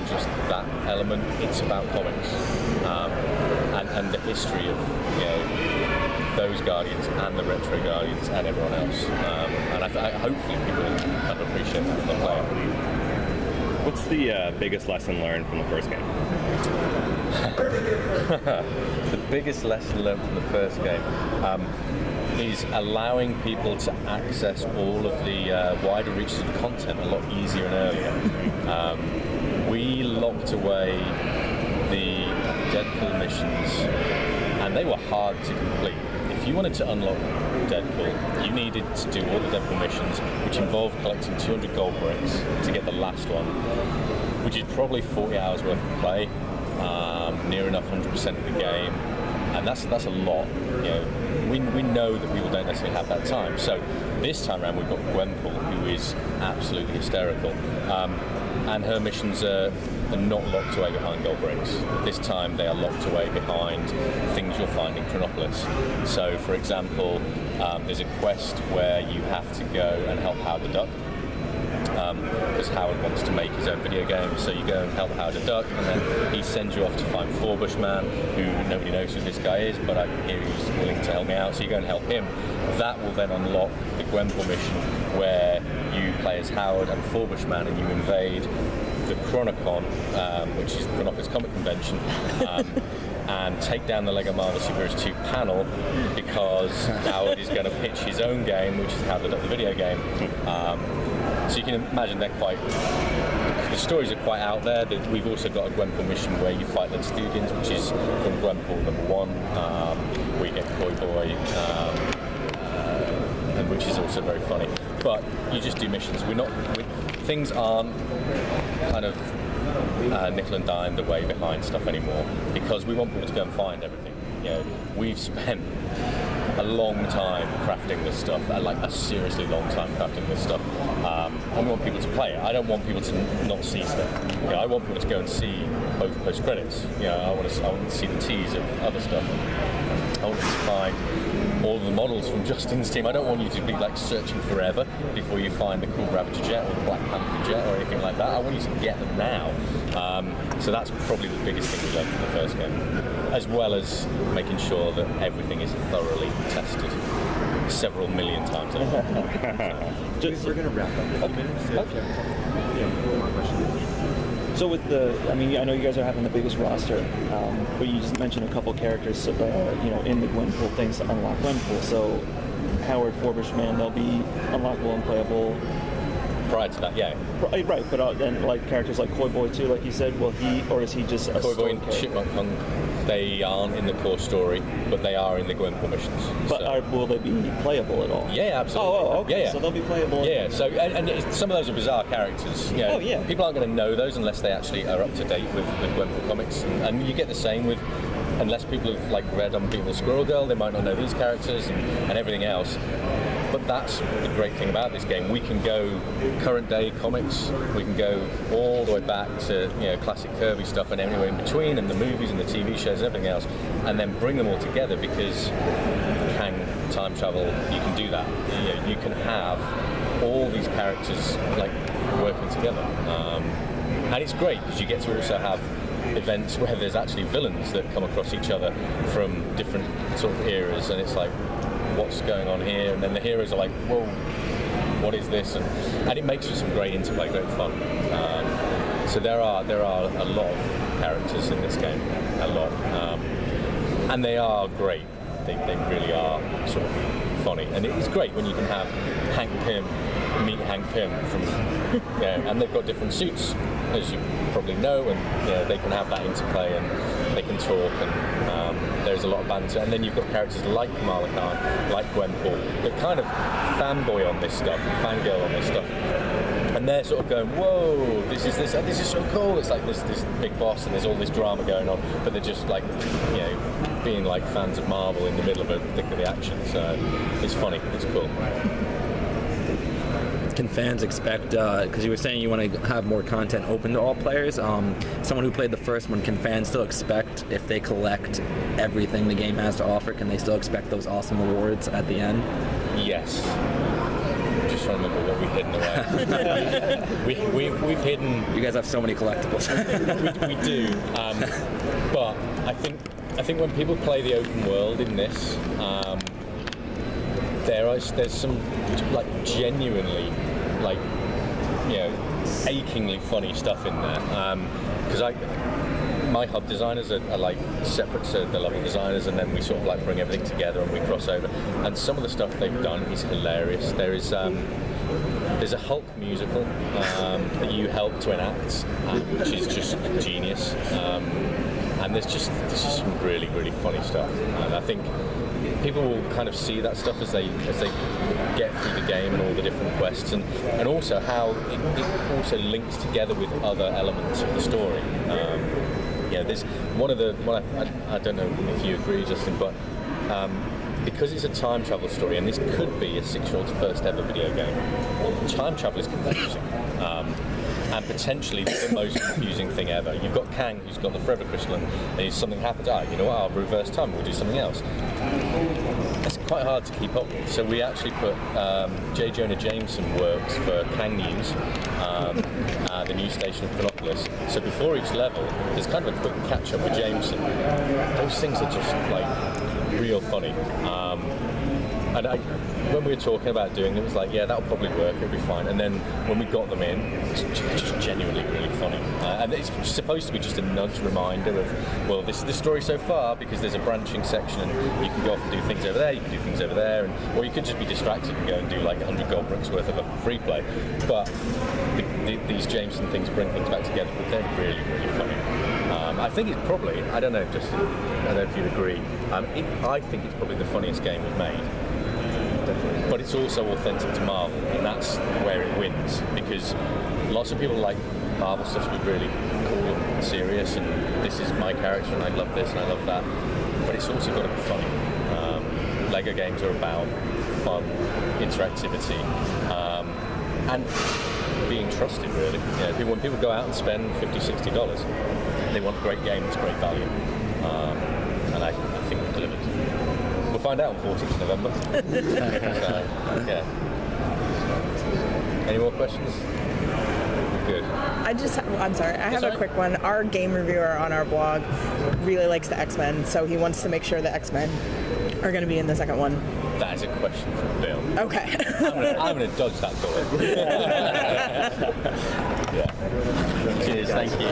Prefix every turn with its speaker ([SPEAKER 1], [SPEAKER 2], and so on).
[SPEAKER 1] than just that element. It's about comics and the history of those Guardians and the Retro Guardians and everyone else. And hopefully people kind of appreciate that when they play it.
[SPEAKER 2] What's the biggest lesson learned from the first game?
[SPEAKER 1] The biggest lesson learned from the first game is allowing people to access all of the wider reaches of content a lot easier and earlier. We locked away the Deadpool missions, and they were hard to complete. If you wanted to unlock Deadpool, you needed to do all the Deadpool missions, which involved collecting 200 gold bricks to get the last one, which is probably 40 hours worth of play, near enough 100% of the game, and that's a lot. We know that people don't necessarily have that time. So this time around we've got Gwenpool, who is absolutely hysterical, and her missions are not locked away behind gold bricks. This time they are locked away behind things you'll find in Chronopolis. So for example, there's a quest where you have to go and help Howard the Duck, because Howard wants to make his own video game, so you go and help Howard the Duck, and then he sends you off to find Forbushman, who nobody knows who this guy is, but I hear he's willing to help me out, so you go and help him. That will then unlock the Gwenpool mission, where you play as Howard and Forbushman, and you invade the Chronicon, which is the Chronopolis Comic Convention, and take down the LEGO Marvel Superheroes 2 panel, because Howard is going to pitch his own game, which is Howard the Duck, the video game. So you can imagine the stories are quite out there. We've also got a Gwenpool mission where you fight the students, which is from Gwenpool #1, where you get Koi Boy, and which is also very funny. But you just do missions. Things aren't kind of nickel and dime the way behind stuff anymore, because we want people to go and find everything. We've spent a long time crafting this stuff, like a seriously long time crafting this stuff, and we want people to play it. I don't want people to not see stuff. I want people to go and see both post credits. I want to see the tease of other stuff. I want you to find all the models from Justin's team. I don't want you to be like searching forever before you find the cool Ravager jet or the Black Panther jet or anything like that. I want you to get them now. So that's probably the biggest thing we learned from the first game, as well as making sure that everything is thoroughly tested several million times over.
[SPEAKER 3] We're going to wrap up in a few minutes.
[SPEAKER 4] So with I know you guys are having the biggest roster, but you just mentioned a couple characters, in the Gwenpool things to unlock Gwenpool. So Howard, Forbushman, they'll be unlockable and playable.
[SPEAKER 1] Prior to that, yeah.
[SPEAKER 4] Right, but then like characters like Koi Boy too, like you said, is he just a
[SPEAKER 1] Koi Boy and Chipmunk Punk? They aren't in the core story, but they are in the Gwenpool missions.
[SPEAKER 4] But will they be playable at all?
[SPEAKER 1] Yeah, absolutely.
[SPEAKER 4] Oh, okay.
[SPEAKER 1] Yeah.
[SPEAKER 4] So they'll be playable.
[SPEAKER 1] Yeah. So and some of those are bizarre characters.
[SPEAKER 4] Oh, yeah.
[SPEAKER 1] People aren't going to know those unless they actually are up to date with Gwenpool comics, and you get the same with. Unless people have read Unbeatable Squirrel Girl, they might not know these characters and everything else. But that's the great thing about this game. We can go current day comics, we can go all the way back to classic Kirby stuff and everywhere in between, and the movies and the TV shows and everything else, and then bring them all together, because you can time travel, you can do that. You can have all these characters working together. And it's great because you get to also have events where there's actually villains that come across each other from different sort of eras, and it's like, what's going on here? And then the heroes are like, whoa, what is this? And it makes for some great interplay, great fun. So there are a lot of characters in this game, a lot, and they are great. They really are sort of funny, and it's great when you can have Hank Pym meet Hank Pym from, and they've got different suits, as you probably know, and they can have that interplay and they can talk, and there's a lot of banter. And then you've got characters like Kamala Khan, like Gwenpool, that kind of fanboy on this stuff, fangirl on this stuff, and they're sort of going, whoa, this is so cool. It's like this big boss, and there's all this drama going on, but they're just being like fans of Marvel in the middle of the thick of the action. So it's funny, it's cool.
[SPEAKER 5] Can fans expect, because you were saying you want to have more content open to all players, someone who played the first one, can fans still expect, if they collect everything the game has to offer, can they still expect those awesome rewards at the end?
[SPEAKER 1] Yes. I'm just trying to remember have we hidden away? We've hidden.
[SPEAKER 5] You guys have so many collectibles.
[SPEAKER 1] We do, but I think when people play the open world in this, there's some like genuinely like achingly funny stuff in there, because my hub designers are like separate to the level designers, and then we sort of like bring everything together and we cross over, and some of the stuff they've done is hilarious. There's a Hulk musical that you help to enact, which is just genius, and there's just some really funny stuff, and I think people will kind of see that stuff as they get through the game and all the different quests, and also how it also links together with other elements of the story. There's I don't know if you agree, Justin, but because it's a time travel story, and this could be a 6-year-old's first ever video game, time travel is confusing. And potentially the most confusing thing ever. You've got Kang, who's got the Forever Crystal, and if something happens, you know what, I'll reverse time, we'll do something else. It's quite hard to keep up with. So we actually put, J. Jonah Jameson works for Kang News, the news station of Chronopolis. So before each level, there's kind of a quick catch-up with Jameson. Those things are just like real funny. And when we were talking about doing it, it was like, yeah, that'll probably work, it'll be fine. And then when we got them in, it's just genuinely really funny. And it's supposed to be just a nudge reminder of, well, this is the story so far, because there's a branching section and you can go off and do things over there, you can do things over there, or you could just be distracted and go and do like 100 gold bricks worth of a free play. But these Jameson things bring things back together, but they're really funny. I think it's probably, I don't know, Justin, I don't know if you'd agree, I think it's probably the funniest game we've made. But it's also authentic to Marvel, and that's where it wins, because lots of people like Marvel stuff to be really cool and serious, and this is my character and I love this and I love that, but it's also got to be funny. Lego games are about fun, interactivity, and being trusted, really. When people go out and spend $50-$60, they want a great game that's great value, and I think we've delivered. We'll find out on 14th November. So, yeah. Any more questions? Good.
[SPEAKER 6] I'm sorry, I have a quick one. Our game reviewer on our blog really likes the X-Men, so he wants to make sure the X-Men are going to be in the second one.
[SPEAKER 1] That is a question from Bill.
[SPEAKER 6] Okay.
[SPEAKER 1] I'm going to dodge that bullet. Yeah.
[SPEAKER 3] Cheers, thank you.